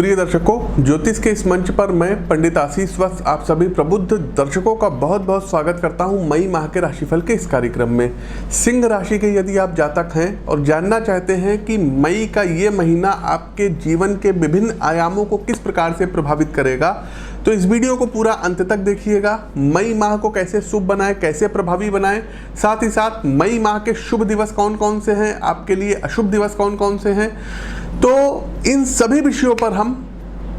प्रिय दर्शकों, ज्योतिष के इस मंच पर मैं पंडित आशीष वत्स आप सभी प्रबुद्ध दर्शकों का बहुत बहुत स्वागत करता हूं मई माह के राशिफल के इस कार्यक्रम में। सिंह राशि के यदि आप जातक हैं और जानना चाहते हैं कि मई का ये महीना आपके जीवन के विभिन्न आयामों को किस प्रकार से प्रभावित करेगा, तो इस वीडियो को पूरा अंत तक देखिएगा। मई माह को कैसे शुभ बनाएं, कैसे प्रभावी बनाएं, साथ ही साथ मई माह के शुभ दिवस कौन कौन से हैं, आपके लिए अशुभ दिवस कौन कौन से हैं, तो इन सभी विषयों पर हम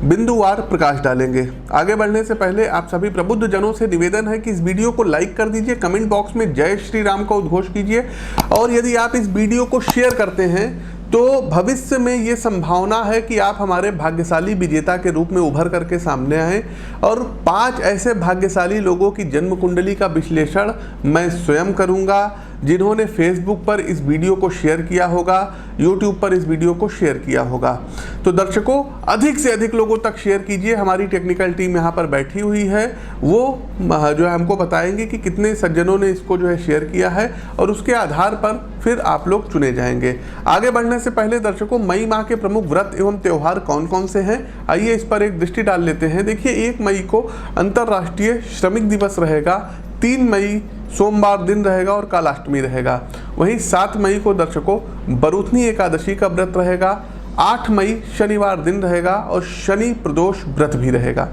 बिंदुवार प्रकाश डालेंगे। आगे बढ़ने से पहले आप सभी प्रबुद्ध जनों से निवेदन है कि इस वीडियो को लाइक कर दीजिए, कमेंट बॉक्स में जय श्री राम का उद्घोष कीजिए, और यदि आप इस वीडियो को शेयर करते हैं तो भविष्य में ये संभावना है कि आप हमारे भाग्यशाली विजेता के रूप में उभर करके सामने आएं और 5 ऐसे भाग्यशाली लोगों की जन्म कुंडली का विश्लेषण मैं स्वयं करूंगा, जिन्होंने फेसबुक पर इस वीडियो को शेयर किया होगा, यूट्यूब पर इस वीडियो को शेयर किया होगा। तो दर्शकों, अधिक से अधिक लोगों तक शेयर कीजिए। हमारी टेक्निकल टीम यहाँ पर बैठी हुई है, वो जो है हमको बताएंगे कि कितने सज्जनों ने इसको जो है शेयर किया है, और उसके आधार पर फिर आप लोग चुने जाएंगे। आगे बढ़ने से पहले दर्शकों, मई माह के प्रमुख व्रत एवं त्यौहार कौन कौन से हैं, आइए इस पर एक दृष्टि डाल लेते हैं। देखिए, 1 मई को अंतर्राष्ट्रीय श्रमिक दिवस रहेगा, 3 मई सोमवार दिन रहेगा और कालाष्टमी रहेगा। वहीं 7 मई को दर्शकों बरूथनी एकादशी का व्रत रहेगा, 8 मई शनिवार दिन रहेगा और शनि प्रदोष व्रत भी रहेगा।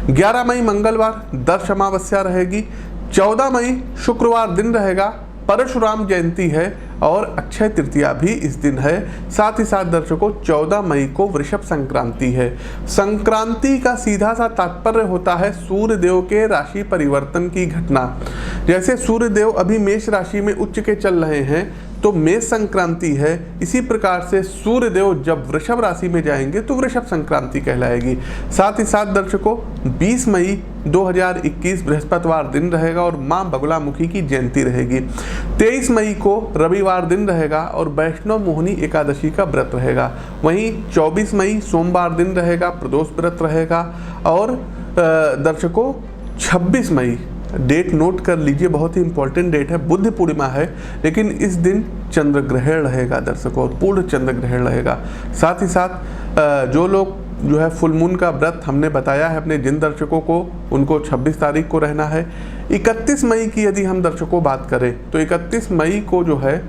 11 मई मंगलवार दर्श अमावस्या रहेगी, 14 मई शुक्रवार दिन रहेगा, परशुराम जयंती है और अक्षय तृतीया भी इस दिन है। साथ ही साथ दर्शकों, 14 मई को वृषभ संक्रांति है। संक्रांति का सीधा सा तात्पर्य होता है सूर्य देव के राशि परिवर्तन की घटना। जैसे सूर्य देव अभी मेष राशि में उच्च के चल रहे हैं तो मेष संक्रांति है, इसी प्रकार से सूर्य देव जब वृषभ राशि में जाएंगे तो वृषभ संक्रांति कहलाएगी। साथ ही साथ दर्शकों, 20 मई 2021 बृहस्पतिवार दिन रहेगा और मां बगुलामुखी की जयंती रहेगी। 23 मई को रविवार दिन रहेगा और वैष्णव मोहिनी एकादशी का व्रत रहेगा। वहीं 24 मई सोमवार दिन रहेगा, प्रदोष व्रत रहेगा। और दर्शकों, 26 मई डेट नोट कर लीजिए, बहुत ही इंपॉर्टेंट डेट है, बुद्ध पूर्णिमा है, लेकिन इस दिन चंद्र ग्रहण रहेगा दर्शकों, पूर्ण चंद्र ग्रहण रहेगा। साथ ही साथ जो लोग जो है फुल मून का व्रत हमने बताया है अपने जिन दर्शकों को, उनको 26 तारीख को रहना है। 31 मई की यदि हम दर्शकों बात करें तो 31 मई को जो है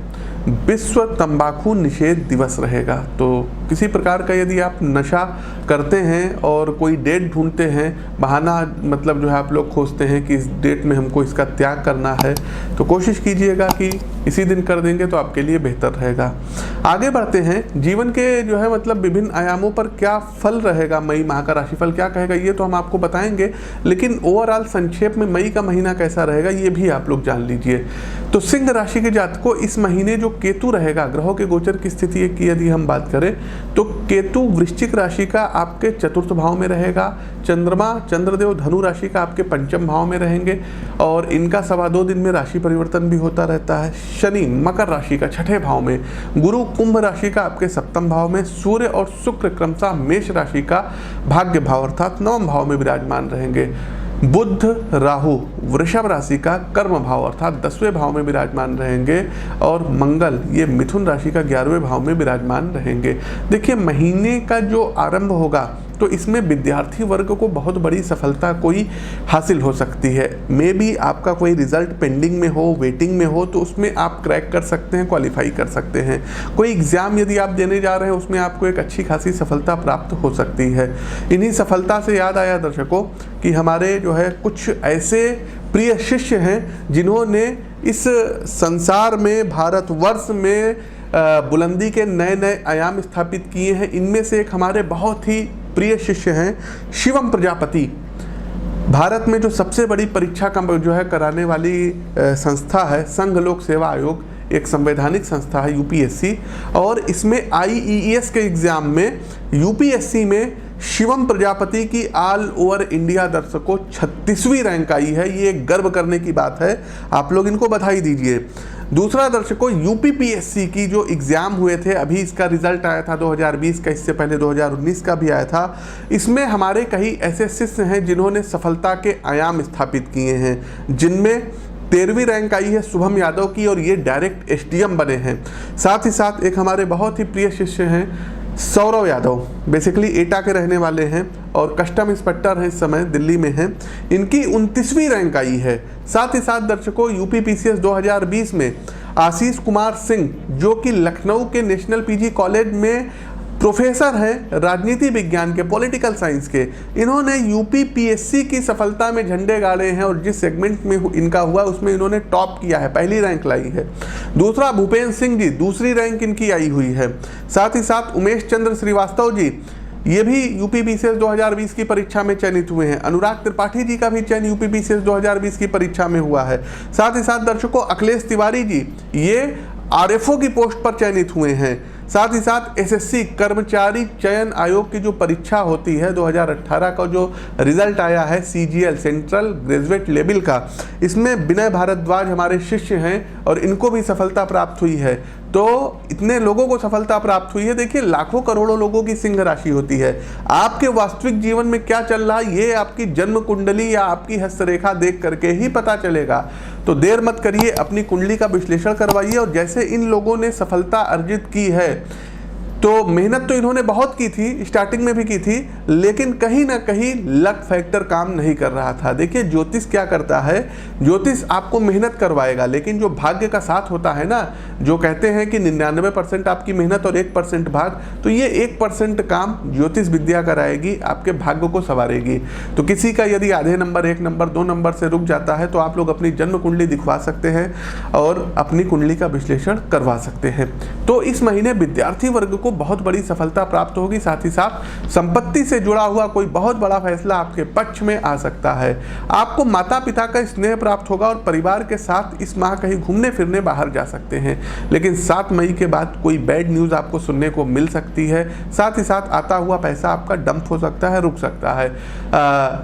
विश्व तंबाकू निषेध दिवस रहेगा। तो किसी प्रकार का यदि आप नशा करते हैं और कोई डेट ढूंढते हैं, बहाना मतलब जो है आप लोग खोजते हैं कि इस डेट में हमको इसका त्याग करना है, तो कोशिश कीजिएगा कि इसी दिन कर देंगे तो आपके लिए बेहतर रहेगा। आगे बढ़ते हैं, जीवन के जो है मतलब विभिन्न आयामों पर क्या फल रहेगा, मई माह का राशिफल क्या कहेगा, ये तो हम आपको बताएंगे, लेकिन ओवरऑल संक्षेप में मई का महीना कैसा रहेगा ये भी आप लोग जान लीजिए। तो सिंह राशि के जातकों, इस महीने जो केतु रहेगा, ग्रहों के गोचर की स्थिति की यदि हम बात करें तो केतु वृश्चिक राशि का आपके 4th भाव में रहेगा, चंद्रमा चंद्रदेव धनु राशि का आपके 5म भाव में रहेंगे और इनका 2.25 दिन में राशि परिवर्तन भी होता रहता है। शनि मकर राशि का 6ठे भाव में, गुरु कुंभ राशि का आपके 7म भाव में, सूर्य और शुक्र क्रमशः मेष राशि का भाग्य भाव अर्थात 9वें भाव में विराजमान रहेंगे। बुध राहु वृषभ राशि का कर्म भाव अर्थात 10वें भाव में विराजमान रहेंगे और मंगल ये मिथुन राशि का 11वें भाव में विराजमान रहेंगे। देखिए, महीने का जो आरंभ होगा तो इसमें विद्यार्थी वर्ग को बहुत बड़ी सफलता कोई हासिल हो सकती है। मे बी आपका कोई रिजल्ट पेंडिंग में हो, वेटिंग में हो, तो उसमें आप क्रैक कर सकते हैं, क्वालिफाई कर सकते हैं। कोई एग्ज़ाम यदि आप देने जा रहे हैं उसमें आपको एक अच्छी खासी सफलता प्राप्त हो सकती है। इन्हीं सफलता से याद आया दर्शकों कि हमारे जो है कुछ ऐसे प्रिय शिष्य हैं जिन्होंने इस संसार में, भारतवर्ष में बुलंदी के नए नए आयाम स्थापित किए हैं। इनमें से एक हमारे बहुत ही प्रिय शिष्य हैं शिवम प्रजापति। भारत में जो सबसे बड़ी परीक्षा का जो है कराने वाली संस्था है संघ लोक सेवा आयोग, एक संवैधानिक संस्था है यूपीएससी, और इसमें आईईएस के एग्जाम में यूपीएससी में शिवम प्रजापति की ऑल ओवर इंडिया दर्शकों 36वीं रैंक आई है। ये एक गर्व करने की बात है, आप लोग इनको बधाई दीजिए। दूसरा दर्शकों, यूपीपीएससी की जो एग्ज़ाम हुए थे, अभी इसका रिजल्ट आया था 2020 का, इससे पहले 2019 का भी आया था। इसमें हमारे कई ऐसे शिष्य हैं जिन्होंने सफलता के आयाम स्थापित किए हैं, जिनमें 13वीं रैंक आई है शुभम यादव की और ये डायरेक्ट एसडीएम बने हैं। साथ ही साथ एक हमारे बहुत ही प्रिय शिष्य हैं सौरव यादव बेसिकली एटा के रहने वाले हैं और कस्टम इंस्पेक्टर हैं, इस समय दिल्ली में हैं। इनकी 29वीं रैंक आई है। साथ ही साथ दर्शकों यूपी पीसीएस 2020 में आशीष कुमार सिंह, जो कि लखनऊ के नेशनल पीजी कॉलेज में प्रोफेसर हैं राजनीति विज्ञान के, पॉलिटिकल साइंस के, इन्होंने यूपी पीएससी की सफलता में झंडे गाड़े हैं और जिस सेगमेंट में इनका हुआ उसमें इन्होंने टॉप किया है, पहली रैंक लाई है। दूसरा भूपेंद्र सिंह जी, दूसरी रैंक इनकी आई हुई है। साथ ही साथ उमेश चंद्र श्रीवास्तव जी, ये भी यूपी पीसीएस 2020 की परीक्षा में चयनित हुए हैं। अनुराग त्रिपाठी जी का भी चयन यूपी पीसीएस 2020 की परीक्षा में हुआ है। साथ ही साथ दर्शकों अखिलेश तिवारी जी, ये आरएफओ की पोस्ट पर चयनित हुए हैं। साथ ही साथ एसएससी कर्मचारी चयन आयोग की जो परीक्षा होती है 2018 का जो रिजल्ट आया है सीजीएल, सेंट्रल ग्रेजुएट लेवल का, इसमें विनय भारद्वाज हमारे शिष्य हैं और इनको भी सफलता प्राप्त हुई है। तो इतने लोगों को सफलता प्राप्त हुई है। देखिए लाखों करोड़ों लोगों की सिंह राशि होती है। आपके वास्तविक जीवन में क्या चल रहा है ये आपकी जन्म कुंडली या आपकी हस्तरेखा देख करके ही पता चलेगा। तो देर मत करिए, अपनी कुंडली का विश्लेषण करवाइए। और जैसे इन लोगों ने सफलता अर्जित की है, तो मेहनत तो इन्होंने बहुत की थी, स्टार्टिंग में भी की थी, लेकिन कहीं ना कहीं लक फैक्टर काम नहीं कर रहा था। देखिए ज्योतिष क्या करता है, ज्योतिष आपको मेहनत करवाएगा, लेकिन जो भाग्य का साथ होता है ना, जो कहते हैं कि 99% आपकी मेहनत और 1% भाग, तो ये 1% काम ज्योतिष विद्या कराएगी, आपके भाग्य को संवारेगी। तो किसी का यदि आधे नंबर, 1 नंबर, 2 नंबर से रुक जाता है तो आप लोग अपनी जन्म कुंडली दिखवा सकते हैं और अपनी कुंडली का विश्लेषण करवा सकते हैं। तो इस महीने विद्यार्थी वर्ग को बहुत बड़ी सफलता प्राप्त होगी। साथ ही साथ संपत्ति से जुड़ा हुआ कोई बहुत बड़ा फैसला आपके पक्ष में आ सकता है। आपको माता पिता का स्नेह प्राप्त होगा और परिवार के साथ इस माह कहीं घूमने फिरने बाहर जा सकते हैं। लेकिन 7 मई के बाद कोई बैड न्यूज आपको सुनने को मिल सकती है। साथ ही साथ आता हुआ पैसा आपका डंप हो सकता है, रुक सकता है।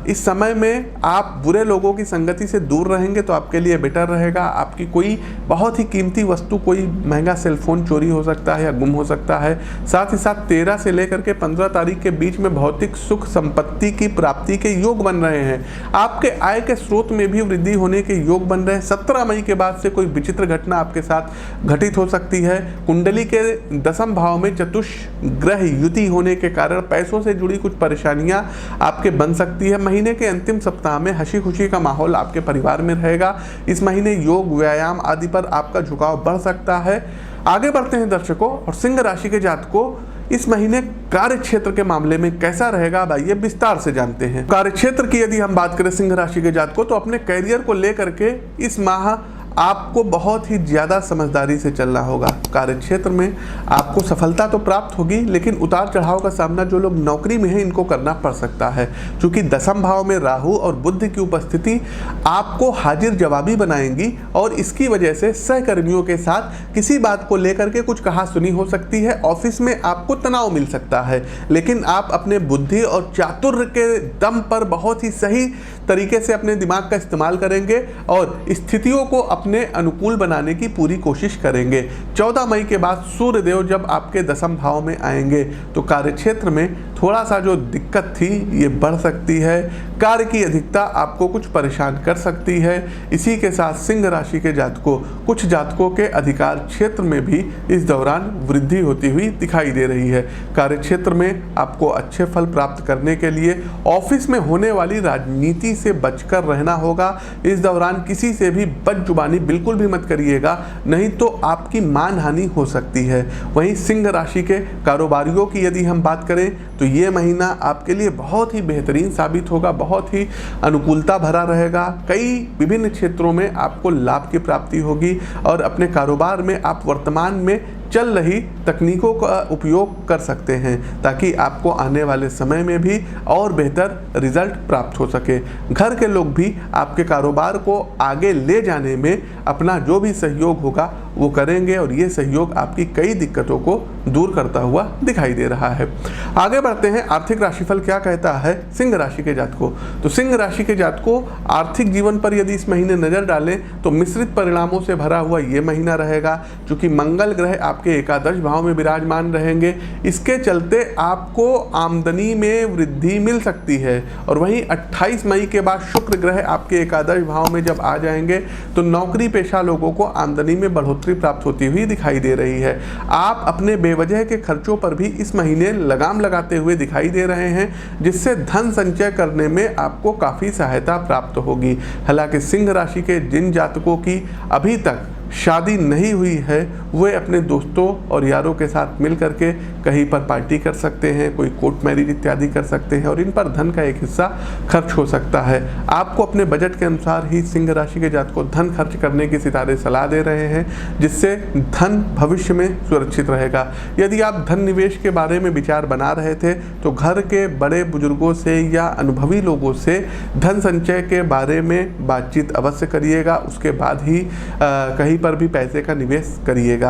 इस समय में आप बुरे लोगों की संगति से दूर रहेंगे तो आपके लिए बेटर रहेगा। आपकी कोई बहुत ही कीमती वस्तु, कोई महंगा सेलफोन चोरी हो सकता है या गुम हो सकता है। साथ ही साथ 13 से लेकर के 15 तारीख के बीच में भौतिक सुख संपत्ति की प्राप्ति के योग बन रहे हैं। आपके आय के स्रोत में भी वृद्धि होने के योग बन रहे हैं। 17 मई के बाद से कोई विचित्र घटना आपके साथ घटित हो सकती है। कुंडली के 10वें भाव में चतुष्ग्रह युति होने के कारण पैसों से जुड़ी कुछ परेशानियां आपके बन सकती है। महीने के अंतिम सप्ताह में हंसी खुशी का माहौल आपके परिवार में रहेगा। इस महीने योग, व्यायाम आदि पर आपका झुकाव बढ़ सकता है। आगे बढ़ते हैं दर्शकों, और सिंह राशि के जातकों इस महीने कार्य क्षेत्र के मामले में कैसा रहेगा, अब आइए विस्तार से जानते हैं। कार्य क्षेत्र की यदि हम बात करें सिंह राशि के जातकों, तो अपने करियर को लेकर के इस माह आपको बहुत ही ज़्यादा समझदारी से चलना होगा। कार्य क्षेत्र में आपको सफलता तो प्राप्त होगी, लेकिन उतार चढ़ाव का सामना जो लोग नौकरी में हैं इनको करना पड़ सकता है। क्योंकि 10वें भाव में राहु और बुध की उपस्थिति आपको हाजिर जवाबी बनाएंगी और इसकी वजह से सहकर्मियों के साथ किसी बात को लेकर के कुछ कहा सुनी हो सकती है। ऑफिस में आपको तनाव मिल सकता है, लेकिन आप अपने बुद्धि और चातुर्य के दम पर बहुत ही सही तरीके से अपने दिमाग का इस्तेमाल करेंगे और स्थितियों को अपने अनुकूल बनाने की पूरी कोशिश करेंगे। 14 मई के बाद सूर्यदेव जब आपके 10वें भाव में आएंगे तो कार्यक्षेत्र में थोड़ा सा जो दिक्कत थी ये बढ़ सकती है। कार्य की अधिकता आपको कुछ परेशान कर सकती है। इसी के साथ सिंह राशि के जातकों, कुछ जातकों के अधिकार क्षेत्र में भी इस दौरान वृद्धि होती हुई दिखाई दे रही है। कार्य क्षेत्र में आपको अच्छे फल प्राप्त करने के लिए ऑफिस में होने वाली राजनीति से बचकर रहना होगा। इस दौरान किसी से भी बदजुबानी बिल्कुल भी मत करिएगा, नहीं तो आपकी मानहानि हो सकती है। वहीं सिंह राशि के कारोबारियों की यदि हम बात करें तो ये महीना आपके लिए बहुत ही बेहतरीन साबित होगा, बहुत ही अनुकूलता भरा रहेगा। कई विभिन्न क्षेत्रों में आपको लाभ की प्राप्ति होगी और अपने कारोबार में आप वर्तमान में चल रही तकनीकों का उपयोग कर सकते हैं ताकि आपको आने वाले समय में भी और बेहतर रिजल्ट प्राप्त हो सके। घर के लोग भी आपके कारोबार को आगे ले जाने में अपना जो भी सहयोग होगा वो करेंगे और ये सहयोग आपकी कई दिक्कतों को दूर करता हुआ दिखाई दे रहा है। आगे बढ़ते हैं, आर्थिक राशिफल क्या कहता है सिंह राशि के जातकों। तो सिंह राशि के जातकों आर्थिक जीवन पर यदि इस महीने नजर डालें तो मिश्रित परिणामों से भरा हुआ ये महीना रहेगा। क्योंकि मंगल ग्रह आपके एकादश भाव में विराजमान रहेंगे, इसके चलते आपको आमदनी में वृद्धि मिल सकती है। और वहीं 28 मई के बाद शुक्र शुक्र ग्रह आपके एकादश भाव में जब आ जाएंगे तो नौकरी पेशा लोगों को आमदनी में बढ़ोतरी प्राप्त होती हुई दिखाई दे रही है। आप अपने बेवजह के खर्चों पर भी इस महीने लगाम लगाते हुए दिखाई दे रहे हैं, जिससे धन संचय करने में आपको काफ़ी सहायता प्राप्त होगी। हालांकि सिंह राशि के जिन जातकों की अभी तक शादी नहीं हुई है वे अपने दोस्तों और यारों के साथ मिल करके कहीं पर पार्टी कर सकते हैं, कोई कोर्ट मैरिज इत्यादि कर सकते हैं और इन पर धन का एक हिस्सा खर्च हो सकता है। आपको अपने बजट के अनुसार ही सिंह राशि के जातकों को धन खर्च करने की सितारे सलाह दे रहे हैं, जिससे धन भविष्य में सुरक्षित रहेगा। यदि आप धन निवेश के बारे में विचार बना रहे थे तो घर के बड़े बुजुर्गों से या अनुभवी लोगों से धन संचय के बारे में बातचीत अवश्य करिएगा, उसके बाद ही कहीं पर भी पैसे का निवेश करिएगा।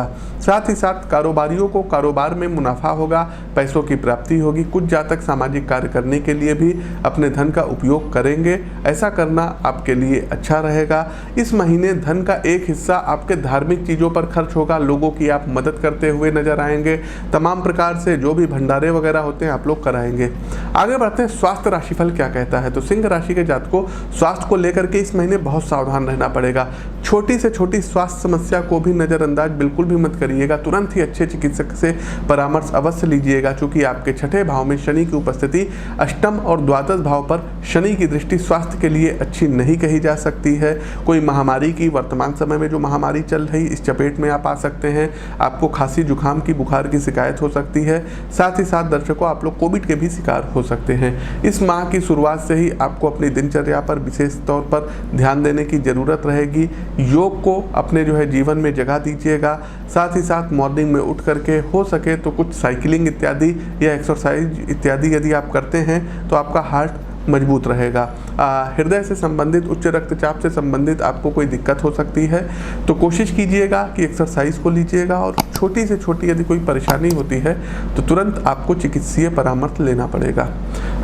साथ ही साथ कारोबारियों को कारोबार में मुनाफा होगा, पैसों की प्राप्ति होगी। कुछ जातक सामाजिक कार्य करने के लिए भी अपने धन का उपयोग करेंगे, ऐसा करना आपके लिए अच्छा रहेगा। इस महीने धन का एक हिस्सा आपके धार्मिक चीज़ों पर खर्च होगा, लोगों की आप मदद करते हुए नजर आएंगे। तमाम प्रकार से जो भी भंडारे वगैरह होते हैं आप लोग कराएंगे। आगे बढ़ते हैं, स्वास्थ्य राशिफल क्या कहता है। तो सिंह राशि के जातकों स्वास्थ्य को लेकर के इस महीने बहुत सावधान रहना पड़ेगा। छोटी से छोटी स्वास्थ्य समस्या को भी नज़रअंदाज बिल्कुल भी मत करिएगा, तुरंत ही अच्छे चिकित्सक से परामर्श अवश्य लीजिएगा, क्योंकि आपके छठे भाव में शनि की उपस्थिति, अष्टम और द्वादश भाव पर शनि की दृष्टि स्वास्थ्य के लिए अच्छी नहीं कही जा सकती है। कोई महामारी की, वर्तमान समय में जो महामारी चल रही, इस चपेट में आप आ सकते हैं। आपको खांसी जुकाम की, बुखार की शिकायत हो सकती है। साथ ही साथ दर्शकों, आप लोग कोविड के भी शिकार हो सकते हैं। इस माह की शुरुआत से ही आपको अपनी दिनचर्या पर विशेष तौर पर ध्यान देने की ज़रूरत रहेगी। योग को अपने जो है जीवन में जगह दीजिएगा। साथ ही साथ मॉर्निंग में उठ करके हो सके तो कुछ साइकिलिंग इत्यादि या एक्सरसाइज इत्यादि यदि आप करते हैं तो आपका हार्ट मजबूत रहेगा। हृदय से संबंधित, उच्च रक्तचाप से संबंधित आपको कोई दिक्कत हो सकती है तो कोशिश कीजिएगा कि एक्सरसाइज को लीजिएगा, और छोटी से छोटी यदि कोई परेशानी होती है तो तुरंत आपको चिकित्सीय परामर्श लेना पड़ेगा।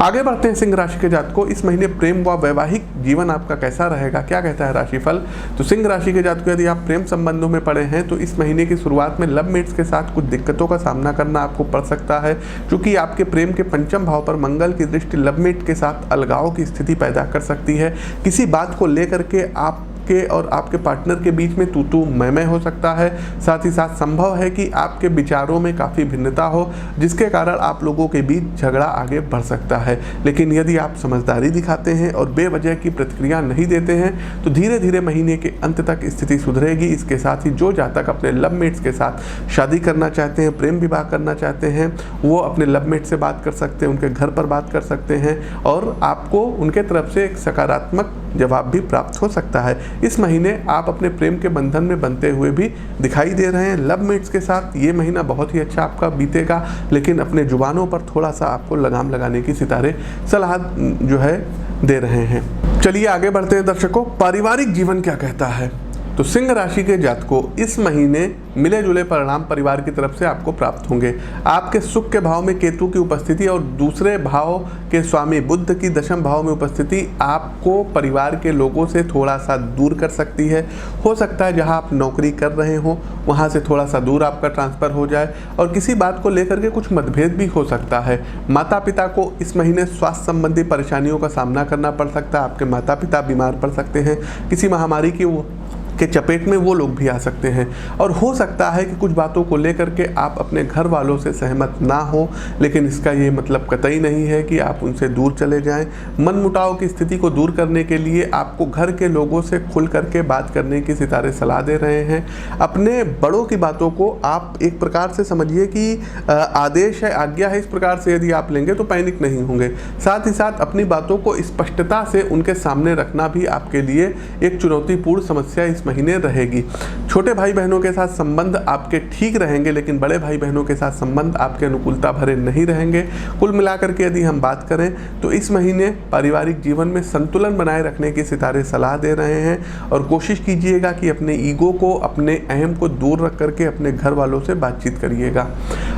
आगे बढ़ते हैं, सिंह राशि के जातकों इस महीने प्रेम व वैवाहिक जीवन आपका कैसा रहेगा, क्या कहता है राशिफल। तो सिंह राशि के जातकों यदि आप प्रेम संबंधों में पड़े हैं तो इस महीने की शुरुआत में लव मेट्स के साथ कुछ दिक्कतों का सामना करना आपको पड़ सकता है, क्योंकि आपके प्रेम के पंचम भाव पर मंगल की दृष्टि लव मेट के साथ अलगाव की स्थिति पैदा कर सकती है। किसी बात को लेकर के आपके और आपके पार्टनर के बीच में तू तू मैं हो सकता है। साथ ही साथ संभव है कि आपके विचारों में काफ़ी भिन्नता हो, जिसके कारण आप लोगों के बीच झगड़ा आगे बढ़ सकता है। लेकिन यदि आप समझदारी दिखाते हैं और बेवजह की प्रतिक्रिया नहीं देते हैं तो धीरे धीरे महीने के अंत तक स्थिति सुधरेगी। इसके साथ ही जो जातक अपने लव मेट्स के साथ शादी करना चाहते हैं, प्रेम विवाह करना चाहते हैं, वो अपने लव मेट से बात कर सकते हैं, उनके घर पर बात कर सकते हैं और आपको उनके तरफ से एक सकारात्मक जवाब भी प्राप्त हो सकता है। इस महीने आप अपने प्रेम के बंधन में बंधे हुए भी दिखाई दे रहे हैं। लव मेट्स के साथ ये महीना बहुत ही अच्छा आपका बीतेगा, लेकिन अपने जुबानों पर थोड़ा सा आपको लगाम लगाने की सितारे सलाह जो है दे रहे हैं। चलिए आगे बढ़ते हैं दर्शकों, पारिवारिक जीवन क्या कहता है। तो सिंह राशि के जातकों इस महीने मिले जुले परिणाम परिवार की तरफ से आपको प्राप्त होंगे। आपके सुख के भाव में केतु की उपस्थिति और दूसरे भाव के स्वामी बुध की दशम भाव में उपस्थिति आपको परिवार के लोगों से थोड़ा सा दूर कर सकती है। हो सकता है जहां आप नौकरी कर रहे हो वहां से थोड़ा सा दूर आपका ट्रांसफ़र हो जाए और किसी बात को लेकर के कुछ मतभेद भी हो सकता है। माता पिता को इस महीने स्वास्थ्य संबंधी परेशानियों का सामना करना पड़ सकता है। आपके माता पिता बीमार पड़ सकते हैं, किसी महामारी के चपेट में वो लोग भी आ सकते हैं और हो सकता है कि कुछ बातों को लेकर के आप अपने घर वालों से सहमत ना हो, लेकिन इसका ये मतलब कतई नहीं है कि आप उनसे दूर चले जाएं। मनमुटाव की स्थिति को दूर करने के लिए आपको घर के लोगों से खुल करके बात करने की सितारे सलाह दे रहे हैं। अपने बड़ों की बातों को आप एक प्रकार से समझिए कि आदेश है, आज्ञा है, इस प्रकार से यदि आप लेंगे तो पैनिक नहीं होंगे। साथ ही साथ अपनी बातों को स्पष्टता से उनके सामने रखना भी आपके लिए एक चुनौतीपूर्ण समस्या इस महीने रहेगी। छोटे भाई बहनों के साथ संबंध आपके ठीक रहेंगे, लेकिन बड़े भाई बहनों के साथ संबंध आपके अनुकूलता भरे नहीं रहेंगे। कुल मिलाकर के यदि हम बात करें तो इस महीने पारिवारिक जीवन में संतुलन बनाए रखने की सितारे सलाह दे रहे हैं और कोशिश कीजिएगा कि अपने ईगो को, अपने अहम को दूर रख करके अपने घर वालों से बातचीत करिएगा।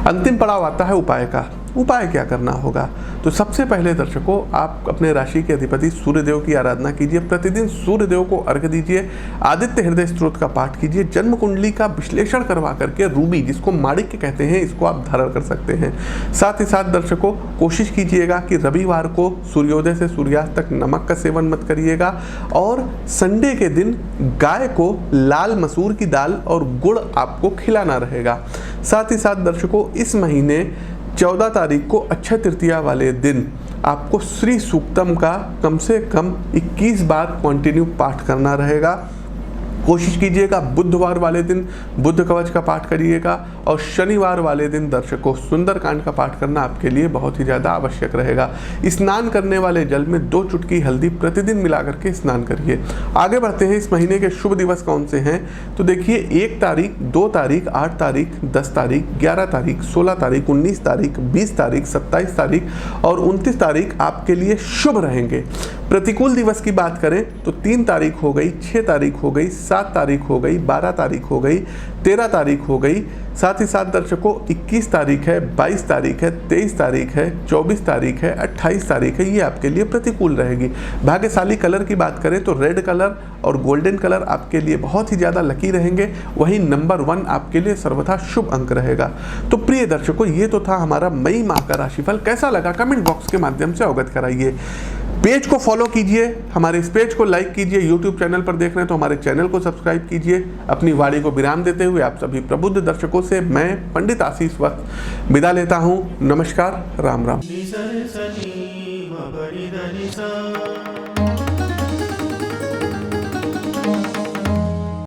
अंतिम पड़ाव आता है उपाय का। उपाय क्या करना होगा? तो सबसे पहले दर्शकों, आप अपने राशि के अधिपति सूर्यदेव की आराधना कीजिए। प्रतिदिन सूर्यदेव को अर्घ्य दीजिए। आदित्य हृदय स्तोत्र का पाठ कीजिए। जन्म कुंडली का विश्लेषण करवा करके रूबी, जिसको माणिक्य कहते हैं, इसको आप धारण कर सकते हैं। साथ ही साथ दर्शकों, कोशिश कीजिएगा कि रविवार को सूर्योदय से सूर्यास्त तक नमक का सेवन मत करिएगा और संडे के दिन गाय को लाल मसूर की दाल और गुड़ आपको खिलाना रहेगा। साथ ही साथ दर्शकों, इस महीने 14 तारीख को अक्षय तृतीया वाले दिन आपको श्री सूक्तम का कम से कम 21 बार कंटिन्यू पाठ करना रहेगा। कोशिश कीजिएगा बुधवार वाले दिन बुद्ध कवच का पाठ करिएगा और शनिवार वाले दिन दर्शकों सुंदरकांड का पाठ करना आपके लिए बहुत ही ज़्यादा आवश्यक रहेगा। स्नान करने वाले जल में 2 चुटकी हल्दी प्रतिदिन मिला करके स्नान करिए। आगे बढ़ते हैं, इस महीने के शुभ दिवस कौन से हैं? तो देखिए, 1 तारीख, 2 तारीख, 8 तारीख, 10 तारीख, 11 तारीख, 16 तारीख, 19 तारीख, 20 तारीख, 27 तारीख और 29 तारीख आपके लिए शुभ रहेंगे। प्रतिकूल दिवस की बात करें तो 3 तारीख हो गई, 6 तारीख हो गई, 7 तारीख हो गई, 12 तारीख हो गई, 13 तारीख हो गई। साथ ही साथ दर्शकों 21 तारीख है, 22 तारीख है, 23 तारीख है, 24 तारीख है, 28 तारीख है, ये आपके लिए प्रतिकूल रहेगी। भाग्यशाली कलर की बात करें तो रेड कलर और गोल्डन कलर आपके लिए बहुत ही ज़्यादा लकी रहेंगे। वहीं नंबर 1 आपके लिए सर्वथा शुभ अंक रहेगा। तो प्रिय दर्शकों, ये तो था हमारा मई माह का राशिफल। कैसा लगा कमेंट बॉक्स के माध्यम से अवगत कराइए। पेज को फॉलो कीजिए, हमारे इस पेज को लाइक कीजिए। यूट्यूब चैनल पर देख रहे हैं तो हमारे चैनल को सब्सक्राइब कीजिए। अपनी वाणी को विराम देते हुए आप सभी प्रबुद्ध दर्शकों से मैं पंडित आशीष वत्स विदा लेता हूं। नमस्कार, राम राम।